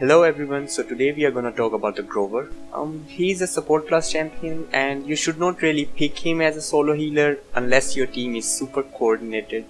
Hello everyone, so today we are gonna talk about the Gover. He's a support class champion and you should not really pick him as a solo healer unless your team is super coordinated.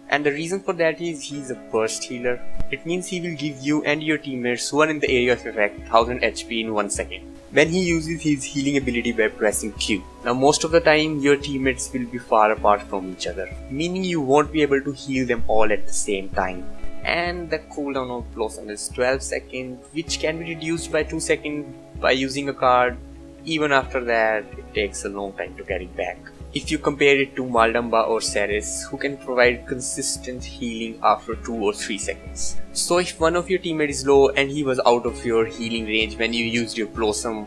And the reason for that is he's a burst healer. It means he will give you and your teammates who are in the area of effect 1000 HP in 1 second. When he uses his healing ability by pressing Q. Now most of the time your teammates will be far apart from each other, meaning you won't be able to heal them all at the same time. And the cooldown of Blossom is 12 seconds, which can be reduced by 2 seconds by using a card. Even after that, it takes a long time to get it back. If you compare it to Maldamba or Ceres, who can provide consistent healing after 2 or 3 seconds. So if one of your teammates is low and he was out of your healing range when you used your Blossom,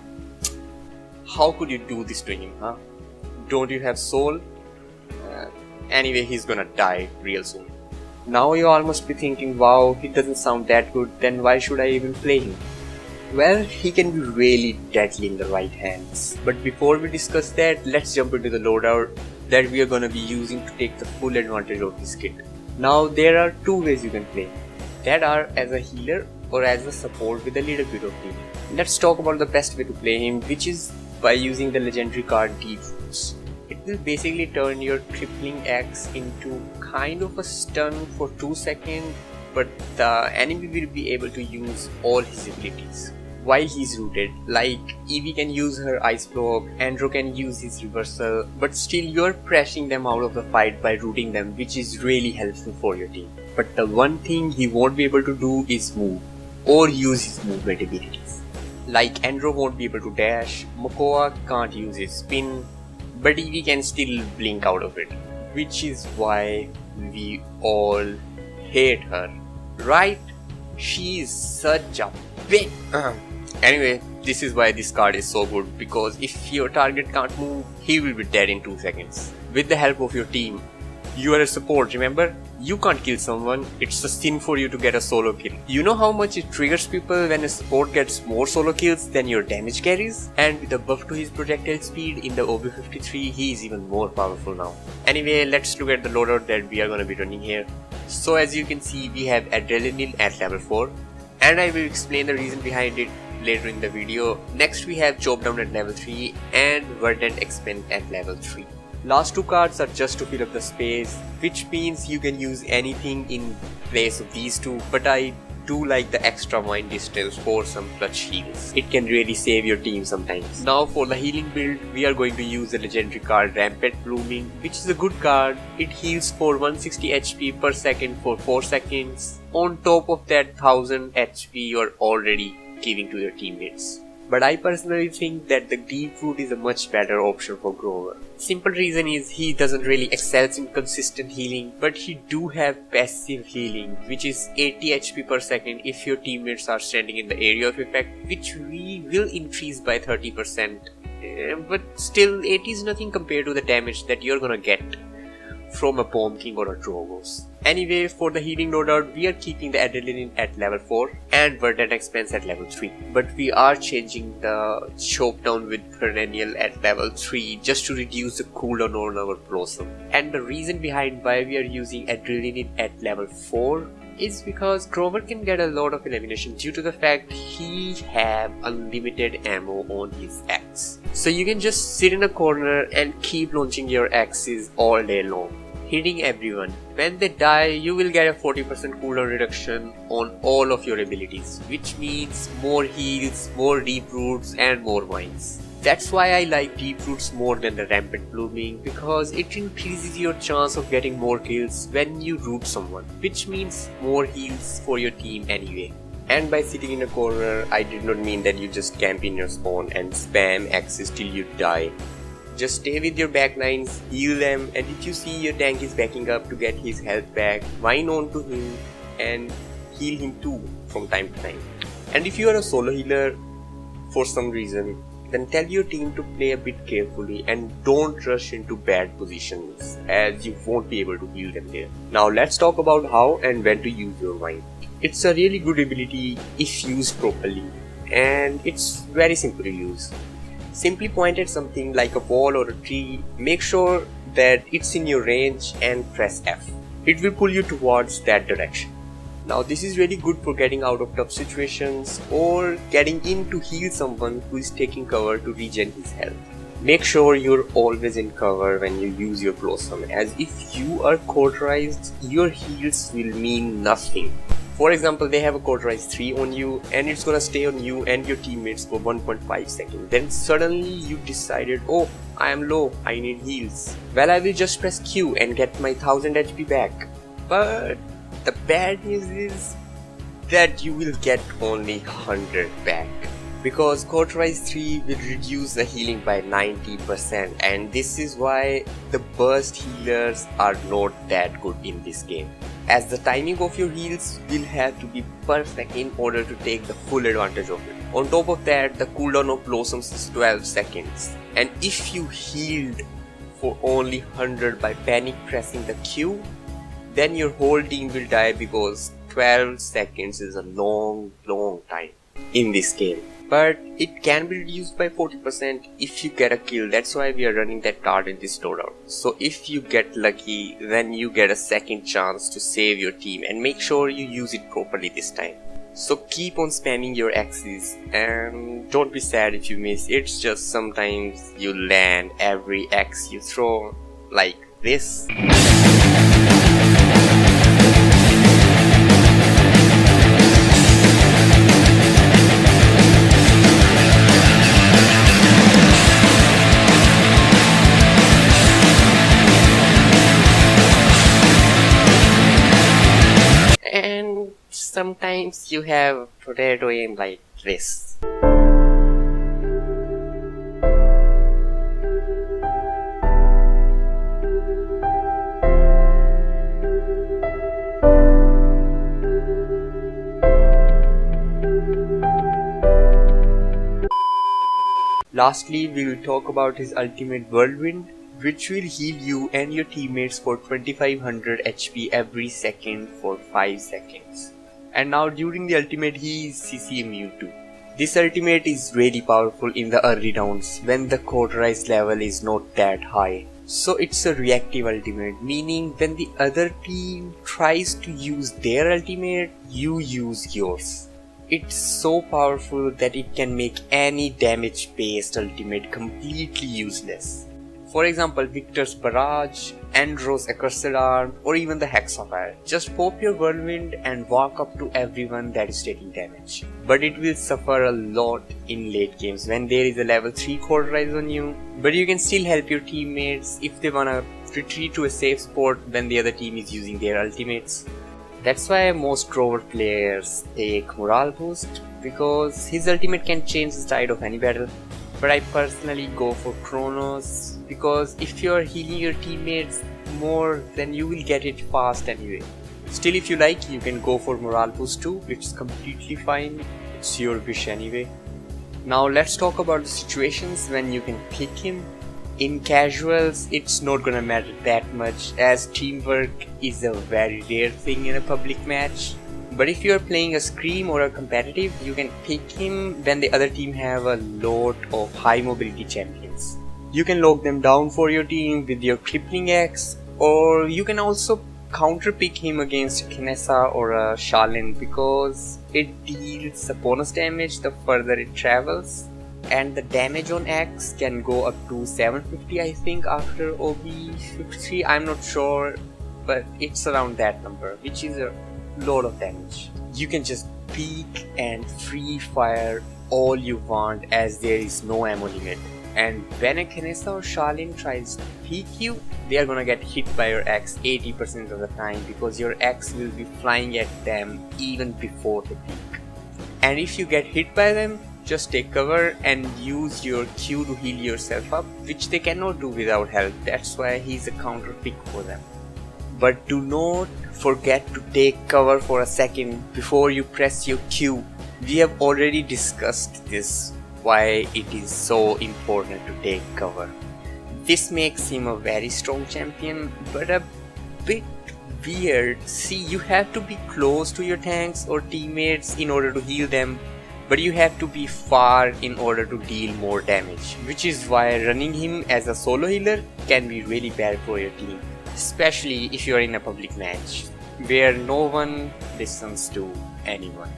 how could you do this to him, huh? Don't you have soul? Anyway, he's gonna die real soon. Now you all must be thinking, wow, he doesn't sound that good, then why should I even play him? Well, he can be really deadly in the right hands. But before we discuss that, let's jump into the loadout that we are gonna be using to take the full advantage of this kit. Now there are two ways you can play, that are as a healer or as a support with a little bit of healing. Let's talk about the best way to play him, which is by using the legendary card Deep Roots. It will basically turn your tripling axe into kind of a stun for 2 seconds, but the enemy will be able to use all his abilities while he's rooted. Like Evie can use her ice block, Andrew can use his reversal, but still you're pressing them out of the fight by rooting them, which is really helpful for your team. But the one thing he won't be able to do is move or use his movement abilities. Like Andrew won't be able to dash, Makoa can't use his spin, but Evie can still blink out of it, which is why we all hate her, right? She is such a bitch. Anyway, this is why this card is so good, because if your target can't move, he will be dead in 2 seconds. With the help of your team, you are a support, remember? You can't kill someone, it's a sin for you to get a solo kill. You know how much it triggers people when a support gets more solo kills than your damage carries? And with a buff to his projectile speed in the OB53, he is even more powerful now. Anyway, let's look at the loadout that we are gonna be running here. So as you can see, we have Adrenaline at level 4, and I will explain the reason behind it later in the video. Next we have Chop Down at level 3 and Verdant Expand at level 3. Last two cards are just to fill up the space, which means you can use anything in place of these two, but I do like the extra Mind Distils for some clutch heals. It can really save your team sometimes. Now for the healing build, we are going to use the legendary card Rampant Blooming, which is a good card. It heals for 160 HP per second for 4 seconds. On top of that 1000 HP you are already giving to your teammates. But I personally think that the Deep Root is a much better option for Gover. Simple reason is he doesn't really excel in consistent healing, but he do have passive healing, which is 80 HP per second if your teammates are standing in the area of effect, which we will increase by 30%. But still, 80 is nothing compared to the damage that you're gonna get from a Bomb King or a Drogos. Anyway, for the healing loadout, we are keeping the Adrenaline at level 4 and Verdant Expanse at level 3. But we are changing the Chop Down with Perennial at level 3 just to reduce the cooldown on our Blossom. And the reason behind why we are using Adrenaline at level 4 is because Gover can get a lot of elimination due to the fact he have unlimited ammo on his axe. So you can just sit in a corner and keep launching your axes all day long, hitting everyone. When they die, you will get a 40% cooldown reduction on all of your abilities, which means more heals, more deep roots and more mines. That's why I like Deep Roots more than the Rampant Blooming, because it increases your chance of getting more kills when you root someone, which means more heals for your team anyway. And by sitting in a corner, I did not mean that you just camp in your spawn and spam axes till you die. Just stay with your backlines, heal them, and if you see your tank is backing up to get his health back, mine on to him and heal him too from time to time. And if you are a solo healer for some reason, then tell your team to play a bit carefully and don't rush into bad positions, as you won't be able to heal them there. Now let's talk about how and when to use your Vine. It's a really good ability if used properly, and it's very simple to use. Simply point at something like a wall or a tree, make sure that it's in your range and press F. It will pull you towards that direction. Now this is really good for getting out of tough situations or getting in to heal someone who is taking cover to regen his health. Make sure you're always in cover when you use your Blossom, as if you are cauterized, your heals will mean nothing. For example, they have a cauterize 3 on you and it's gonna stay on you and your teammates for 1.5 seconds. Then suddenly you decided, oh, I am low, I need heals. Well, I will just press Q and get my 1000 HP back. But the bad news is that you will get only 100 back, because Cauterize 3 will reduce the healing by 90%, and this is why the burst healers are not that good in this game, as the timing of your heals will have to be perfect in order to take the full advantage of it. On top of that, the cooldown of Blossoms is 12 seconds, and if you healed for only 100 by panic pressing the Q, then your whole team will die, because 12 seconds is a long time in this game. But it can be reduced by 40% if you get a kill. That's why we are running that card in this loadout. So if you get lucky, then you get a second chance to save your team, and make sure you use it properly this time. So keep on spamming your X's and don't be sad if you miss. It's just sometimes you land every X you throw, like this. And sometimes you have potato aim like this. Lastly, we will talk about his ultimate Whirlwind, which will heal you and your teammates for 2500 HP every second for 5 seconds. And now during the ultimate he is CC immune too. This ultimate is really powerful in the early rounds when the cauterized level is not that high. So it's a reactive ultimate, meaning when the other team tries to use their ultimate, you use yours. It's so powerful that it can make any damage based ultimate completely useless. For example, Victor's Barrage, Andros Accursed Arm, or even the Hexafire. Just pop your Whirlwind and walk up to everyone that is taking damage. But it will suffer a lot in late games when there is a level 3 cauterize on you. But you can still help your teammates if they wanna retreat to a safe spot when the other team is using their ultimates. That's why most Gover players take Morale Boost, because his ultimate can change the tide of any battle. But I personally go for Chronos, because if you are healing your teammates more, then you will get it fast anyway. Still, if you like, you can go for Morale Boost too, which is completely fine. It's your wish anyway. Now let's talk about the situations when you can pick him. In casuals, it's not gonna matter that much, as teamwork is a very rare thing in a public match. But if you are playing a Scream or a competitive, you can pick him when the other team have a lot of high mobility champions. You can lock them down for your team with your Crippling Axe, or you can also counter pick him against a Kinessa or a Shalin, because it deals the bonus damage the further it travels, and the damage on Axe can go up to 750 I think after OB53, I'm not sure, but it's around that number, which is a lot of damage. You can just peek and free fire all you want, as there is no ammo limit. And when a Kinessa or Shalin tries to peek you, they are gonna get hit by your axe 80% of the time, because your axe will be flying at them even before they peek. And if you get hit by them, just take cover and use your Q to heal yourself up, which they cannot do without help. That's why he's a counter pick for them. But do not forget to take cover for a second before you press your Q. We have already discussed this, why it is so important to take cover. This makes him a very strong champion, but a bit weird. See, you have to be close to your tanks or teammates in order to heal them, but you have to be far in order to deal more damage, which is why running him as a solo healer can be really bad for your team, especially if you are in a public match. where no one listens to anyone.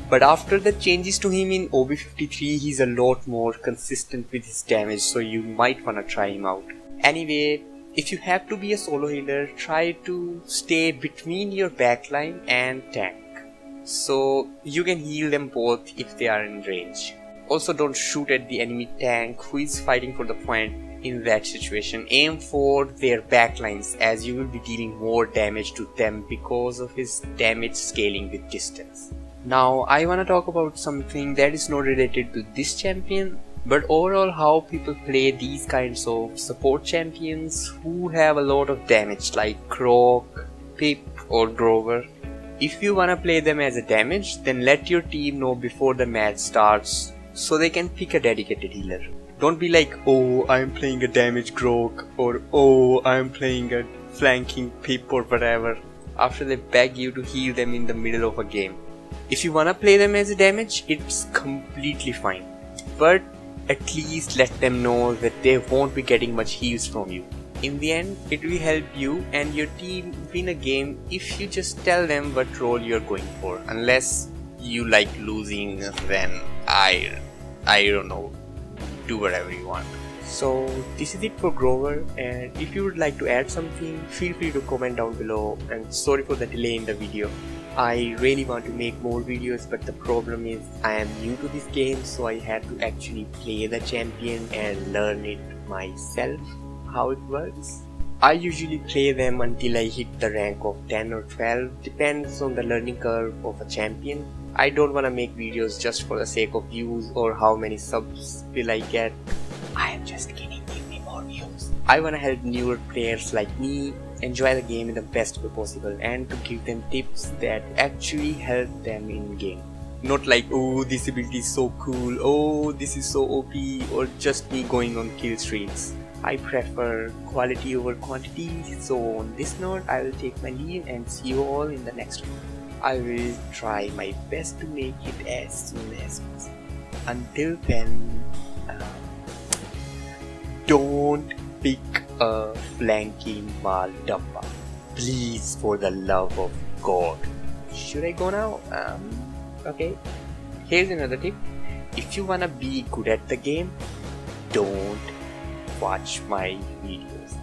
But after the changes to him in OB53, he's a lot more consistent with his damage, so you might wanna try him out. Anyway, if you have to be a solo healer, try to stay between your backline and tank, so you can heal them both if they are in range. Also, don't shoot at the enemy tank who is fighting for the point. In that situation, aim for their backlines, as you will be dealing more damage to them because of his damage scaling with distance. Now I wanna talk about something that is not related to this champion, but overall how people play these kinds of support champions who have a lot of damage, like Croc, Pip or Gover. If you wanna play them as a damage, then let your team know before the match starts so they can pick a dedicated healer. Don't be like, oh, I'm playing a damage Grok, or oh, I'm playing a flanking Pip or whatever, after they beg you to heal them in the middle of a game. If you wanna play them as a damage, it's completely fine, but at least let them know that they won't be getting much heals from you. In the end, it will help you and your team win a game if you just tell them what role you're going for. Unless you like losing, then I don't know, do whatever you want. So this is it for Gover, and if you would like to add something, feel free to comment down below, and sorry for the delay in the video. I really want to make more videos, but the problem is I am new to this game, so I had to actually play the champion and learn it myself, how it works. I usually play them until I hit the rank of 10 or 12, depends on the learning curve of a champion. I don't want to make videos just for the sake of views or how many subs will I get. I am just kidding, give me more views. I want to help newer players like me enjoy the game in the best way possible and to give them tips that actually help them in game. Not like, oh, this ability is so cool, oh, this is so OP, or just me going on kill streaks. I prefer quality over quantity, so on this note I will take my leave and see you all in the next one. I will try my best to make it as soon as possible. Until then, don't pick a flanking Maldamba. Please, for the love of God. Should I go now? Okay. Here's another tip. If you wanna be good at the game, don't watch my videos.